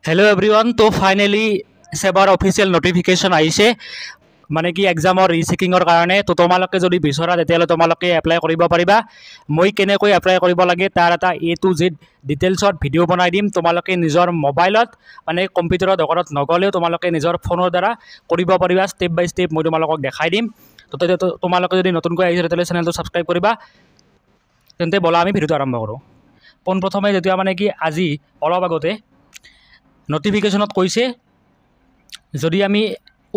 Hello everyone. तो finally सेबार official notification आइसे माने कि एग्जाমৰ ৰিচেকিঙৰ কাৰণে। তো তোমালোকে যদি বিচৰা তেতিয়াহ'লে তোমালোকে এপ্লাই কৰিব পাৰিবা। মই কেনেকৈ এপ্লাই কৰিব লাগে তাৰ এটা A to Z ডিটেইলছত ভিডিঅ' বনাই দিম। তোমালোকে নিজৰ মোবাইলত মানে কম্পিউটাৰৰ দোকানত নগ'লেও তোমালোকে নিজৰ ফোনৰ দ্বাৰা কৰিব পাৰিবা। ষ্টেপ বাই ষ্টেপ মই তোমালোকক দেখাই দিম। তো তোমালোকে যদি নতুনকৈ আহিছে তেতিয়াহ'লে চেনেলটো ছাবস্ক্ৰাইব কৰিবা। তেন্তে বলা আমি ভিডিঅ'টো আৰম্ভ কৰোঁ। পোনপ্ৰথমে যেতিয়া মানে কি আজি অলপ আগতে নটিফিকেশ্যনত কৈছে যদি আমি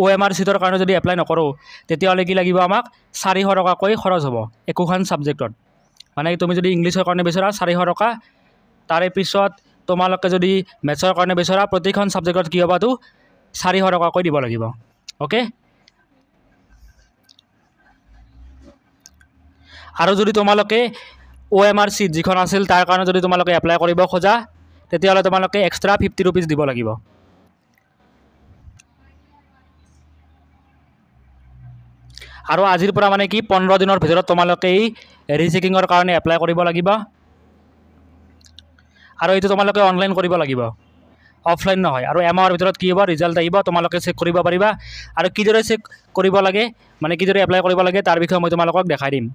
OMR চিটৰ কাৰণে যদি এপ্লাই নকৰোঁ তেতিয়াহ'লে কি লাগিব, আমাক 400 টকাকৈ খৰচ হ'ব একোখন ছাবজেক্টত। মানে তুমি যদি ইংলিছৰ কাৰণে বিচৰা 400 টকা, তাৰে পিছত তোমালোকে যদি মেথছৰ কাৰণে বিচৰা প্ৰতিখন ছাবজেক্টত কি হ'বতো 400 টকাকৈ দিব লাগিব। অ'কে। আৰু যদি তোমালোকে OMR চিট যিখন আছিল তাৰ কাৰণে যদি তোমালোকে এপ্লাই কৰিব খোজা তেতিয়াহ'লে তোমালোকে এক্সট্ৰা 50 rupees দিব লাগিব। আৰু আজিৰ পৰা মানে কি 15 দিনৰ ভিতৰত তোমালোকে এই ৰিচেকিঙৰ কাৰণে এপ্লাই কৰিব লাগিব। আৰু এইটো তোমালোকে অনলাইন কৰিব লাগিব, অফলাইন নহয়। আৰু এমাহৰ ভিতৰত কি হ'ব, ৰিজাল্ট আহিব, তোমালোকে চেক কৰিব পাৰিবা। আৰু কিদৰে চেক কৰিব লাগে মানে কিদৰে এপ্লাই কৰিব লাগে তাৰ বিষয়ে মই তোমালোকক দেখাই দিম।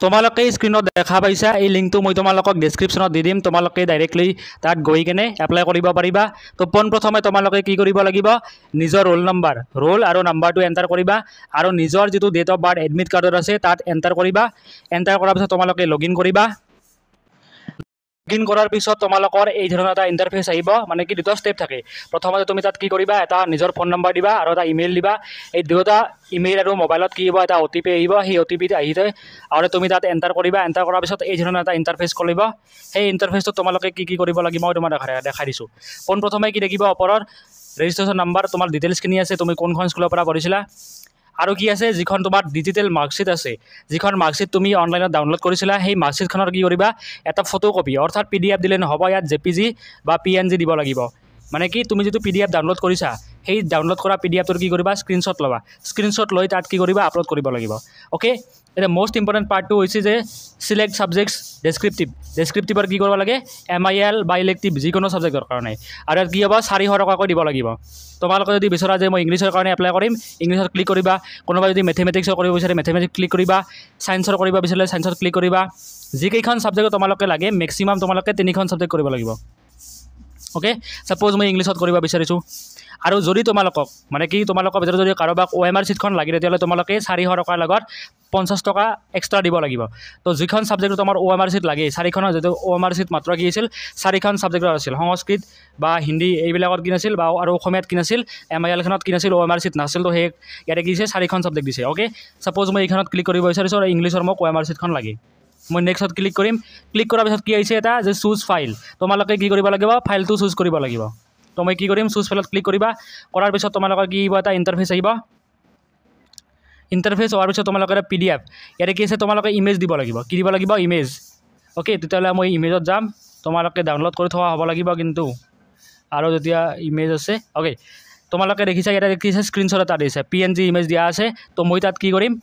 তোমালোকে স্ক্ৰীনত দেখা পাইছা এই লিংকটো মই তোমালোকক ডেছক্ৰিপশ্যনত দি দিম। তোমালোকে ডাইৰেক্টলি তাত গৈ কেনে এপ্লাই কৰিব পাৰিবা। তো পোনপ্ৰথমে তোমালোকে কি কৰিব লাগিব, নিজৰ ৰোল আৰু নাম্বাৰটো এণ্টাৰ কৰিবা। আৰু নিজৰ যিটো ডেট অফ বাৰ্থ এডমিট কাৰ্ডত আছে তাত এণ্টাৰ কৰিবা। এণ্টাৰ কৰাৰ পিছত তোমালোকে লগইন কৰিবা। লগইন কৰাৰ পিছত তোমালোকৰ এই ধৰণৰ এটা ইণ্টাৰফেচ আহিব। মানে কি দুটা ষ্টেপ থাকে। প্ৰথমতে তুমি তাত কি কৰিবা, এটা নিজৰ ফোন নম্বৰ দিবা আৰু এটা ইমেইল দিবা। এই দুটা ইমেইল আৰু মোবাইলত কি হ'ব, এটা OTP আহিব। সেই OTP আহিতে আৰু তুমি তাত এণ্টাৰ কৰিবা। এণ্টাৰ কৰাৰ পিছত এই ধৰণৰ এটা ইণ্টাৰফেচ খুলিব। সেই ইণ্টাৰফেচটোত তোমালোকে কি কৰিব লাগিব মই তোমাক দেখাই দিছোঁ। পোনপ্ৰথমে কি দেখিব, ওপৰৰ ৰেজিষ্ট্ৰেশ্যন নাম্বাৰ, তোমাৰ ডিটেইলছখিনি আছে, তুমি কোনখন স্কুলৰ পৰা পঢ়িছিলা। আৰু কি আছে, যিখন তোমাৰ ডিজিটেল মাৰ্কশ্বিট আছে, যিখন মাৰ্কশ্বিট তুমি অনলাইনত ডাউনলোড কৰিছিলা, সেই মাৰ্কশ্বিটখনৰ কি কৰিবা, এটা ফটো কপি অৰ্থাৎ PDF দিলে নহ'ব, ইয়াত JPG বা PNG দিব লাগিব। মানে কি তুমি যিটো PDF ডাউনলোড কৰিছা সেই ডাউনলোড কৰা PDFটোৰ কি কৰিবা, স্ক্ৰীনশ্বট ল'বা। স্ক্ৰীনশ্বট লৈ তাত কি কৰিবা, আপলোড কৰিব লাগিব। অ'কে। এতিয়া মষ্ট ইম্পৰ্টেণ্ট পাৰ্টটো হৈছে যে চিলেক্ট ছাবজেক্টছ ডেছক্ৰিপটিভৰ কি কৰিব লাগে, MIL বা ইলেক্টিভ যিকোনো ছাবজেক্টৰ কাৰণে। আৰু ইয়াত কি হ'ব, 400 টকাকৈ দিব লাগিব। তোমালোকে যদি বিচৰা যে মই ইংলিছৰ কাৰণে এপ্লাই কৰিম, ইংলিছত ক্লিক কৰিবা। কোনোবাই যদি মেথমেটিক্সৰ কৰিব বিচাৰে মেথমেটিক্স ক্লিক কৰিবা। ছায়েন্সৰ কৰিব বিচাৰিলে ছায়েন্সত ক্লিক কৰিবা। যিকেইখন ছাবজেক্ট তোমালোকে লাগে মেক্সিমাম তোমালোকে 3খন ছাবজেক্ট কৰিব লাগিব। অ'কে। ছাপ'জ মই ইংলিছত কৰিব বিচাৰিছোঁ। আৰু যদি তোমালোকক মানে কি তোমালোকৰ ভিতৰত যদি কাৰোবাক OMR চিটখন লাগে তেতিয়াহ'লে তোমালোকে 400 টকাৰ লগত 50 টকা এক্সট্ৰা দিব লাগিব। তো যিখন ছাবজেক্টত তোমাৰ OMR চিট লাগে, 4খনৰ যিটো OMR চিট মাত্ৰ কি আছিল, 4খন ছাবজেক্টৰ আছিল। সংস্কৃত বা হিন্দী এইবিলাকত কি নাছিল, বা আৰু অসমীয়াত কি নাছিল, MILখনত কি নাছিল, OMR চিট নাছিল। তো সেই ইয়াতে কি দিছে, 4খন ছাবজেক্ট দিছে। অ'কে। ছাপ'জ মই এইখনত ক্লিক কৰিব বিচাৰিছোঁ আৰু ইংলিছৰ মোক OMR চিটখন লাগে। মই নেক্সটত ক্লিক কৰিম। ক্লিক কৰাৰ পিছত কি আহিছে, এটা যে চুজ ফাইল। তোমালোকে কি কৰিব লাগিব, ফাইলটো চুজ কৰিব লাগিব। তো মই কি কৰিম, চুজ ফাইলত ক্লিক কৰিবা। কৰাৰ পিছত তোমালোকৰ কি আহিব, এটা ইণ্টাৰফেচ আহিব। ইণ্টাৰফেচ হোৱাৰ পিছত তোমালোকে এটা PDF, ইয়াতে কি আছে, তোমালোকে ইমেজ দিব লাগিব। কি দিব লাগিব, ইমেজ। অ'কে। তেতিয়াহ'লে মই ইমেজত যাম। তোমালোকে ডাউনলোড কৰি থোৱা হ'ব লাগিব কিন্তু। আৰু যেতিয়া ইমেজ আছে, অ'কে, তোমালোকে দেখিছা ইয়াতে দেখিছে স্ক্ৰীনশ্বট এটা দিছে, PNG ইমেজ দিয়া আছে। তো মই তাত কি কৰিম,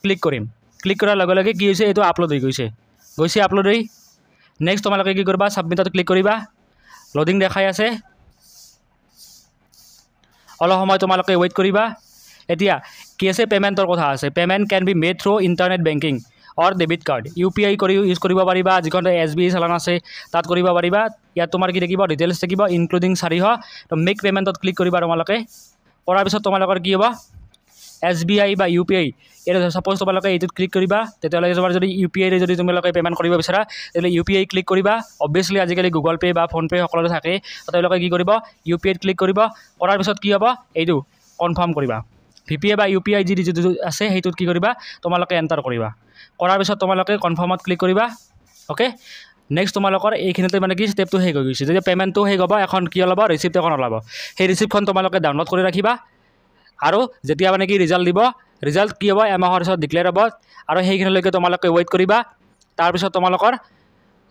ক্লিক কৰিম। ক্লিক কৰাৰ লগে লগে কি হৈছে, এইটো আপলোড হৈ গৈছে আপলোড হৈ। নেক্সট তোমালোকে কি কৰিবা, ছাবমিটত ক্লিক কৰিবা। লোডিং দেখাই আছে, অলপ সময় তোমালোকে ৱেইট কৰিবা। এতিয়া কি আছে, পে'মেণ্টৰ কথা আছে। Payment can be made through internet banking or debit card. UPI কৰি ইউজ কৰিব পাৰিবা। যিখন SBI চালান আছে তাত কৰিব পাৰিবা। ইয়াত তোমাৰ কি থাকিব, ডিটেইলছ থাকিব ইনক্লুডিং 400। তো মেক পে'মেণ্টত ক্লিক কৰিবা তোমালোকে। কৰাৰ পিছত তোমালোকৰ কি হ'ব, SBI বা UPI, এইটো ছাপ'জ তোমালোকে এইটোত ক্লিক কৰিবা। তেতিয়াহ'লে তোমাৰ যদি UPI যদি তোমালোকে পে'মেণ্ট কৰিব বিচাৰা তেতিয়াহ'লে UPI ক্লিক কৰিবা। অবভিয়াছলি আজিকালি গুগল পে' বা ফোনপে' সকলোতে থাকে। তো তেওঁলোকে কি কৰিব, UPIত ক্লিক কৰিব। কৰাৰ পিছত কি হ'ব, এইটো কনফাৰ্ম কৰিবা। VPA বা UPI যিটো আছে সেইটোত কি কৰিবা, তোমালোকে এণ্টাৰ কৰিবা। কৰাৰ পিছত তোমালোকে কনফাৰ্মত ক্লিক কৰিবা। অ'কে। নেক্সট তোমালোকৰ এইখিনিতে মানে কি ষ্টেপটো শেষ হৈ গৈছে। যেতিয়া পে'মেণ্টটো শেষ হ'ব, এখন কি ওলাব, ৰিচিপ্ট এখন ওলাব। সেই ৰিচিপ্টখন তোমালোকে ডাউনলোড কৰি ৰাখিবা। আৰু যেতিয়া মানে কি ৰিজাল্ট দিব, ৰিজাল্ট কি হ'ব, এমাহৰ পিছত ডিক্লেয়াৰ হ'ব। আৰু সেইখিনিলৈকে তোমালোকে ৱেইট কৰিবা। তাৰপিছত তোমালোকৰ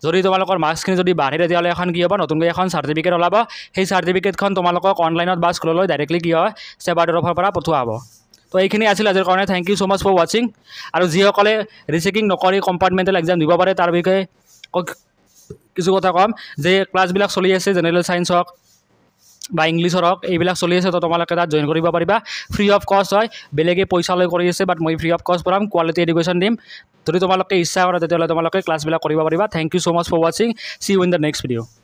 যদি তোমালোকৰ মাৰ্কছখিনি যদি বাঢ়ে তেতিয়াহ'লে এখন কি হ'ব, নতুনকৈ এখন চাৰ্টিফিকেট ওলাব। সেই চাৰ্টিফিকেটখন তোমালোকক অনলাইনত বা স্কুললৈ ডাইৰেক্টলি কি হয়, সেৱাৰ তৰফৰ পৰা পঠোৱা হ'ব। তো এইখিনি আছিল আজিৰ কাৰণে। Thank you so' much for ৱাচিং। আৰু যিসকলে ৰিচেকিং নকৰি কম্পাৰ্টমেণ্টেল এক্সাম দিব পাৰে তাৰ বিষয়ে কিছু কথা ক'ম যে ক্লাছবিলাক চলি আছে জেনেৰেল ছায়েন্স হওক বা ইংলিছৰ হওক এইবিলাক চলি আছে তো তোমালোকে তাত জইন কৰিব পাৰিবা ফ্ৰী অফ কষ্ট হয় বেলেগে পইচা লৈ কৰি আছে বাট মই ফ্ৰী অফ কষ্ট পঢ়াম কোৱালিটি এডুকেশ্যন দিম যদি তোমালোকে ইচ্ছা কৰা তেতিয়াহ'লে তোমালোকে ক্লাছবিলাক কৰিব পাৰিবা thank you so' much for ৱাচিং see you in the next video'